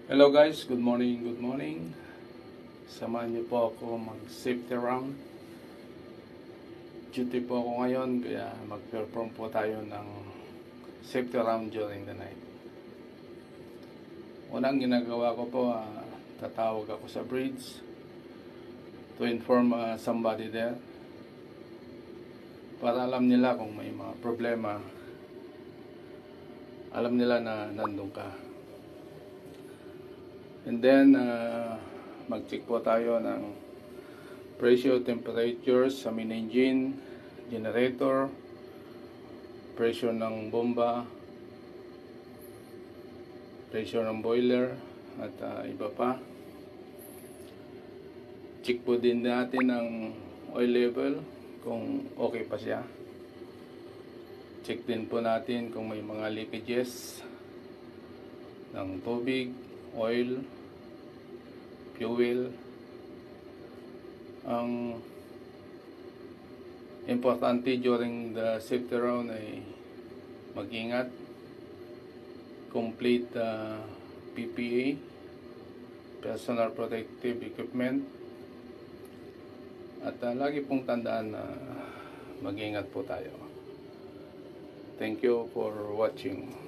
Hello guys, good morning, good morning. Samahan niyo po ako mag-safety round. Duty po ako ngayon, kaya mag-perform po tayo ng safety round during the night. Unang ginagawa ko po, tatawag ako sa bridge to inform somebody there para alam nila kung may mga problema. Alam nila na nandun ka. And then, mag-check po tayo ng pressure, temperatures sa main engine, generator, pressure ng bomba, pressure ng boiler, at iba pa. Check po din natin ang oil level kung okay pa siya. Check din po natin kung may mga leakages ng tubig, oil, fuel. Ang importante during the safety round ay mag-ingat, complete PPE, personal protective equipment, at lagi pong tandaan na mag-ingat po tayo. Thank you for watching.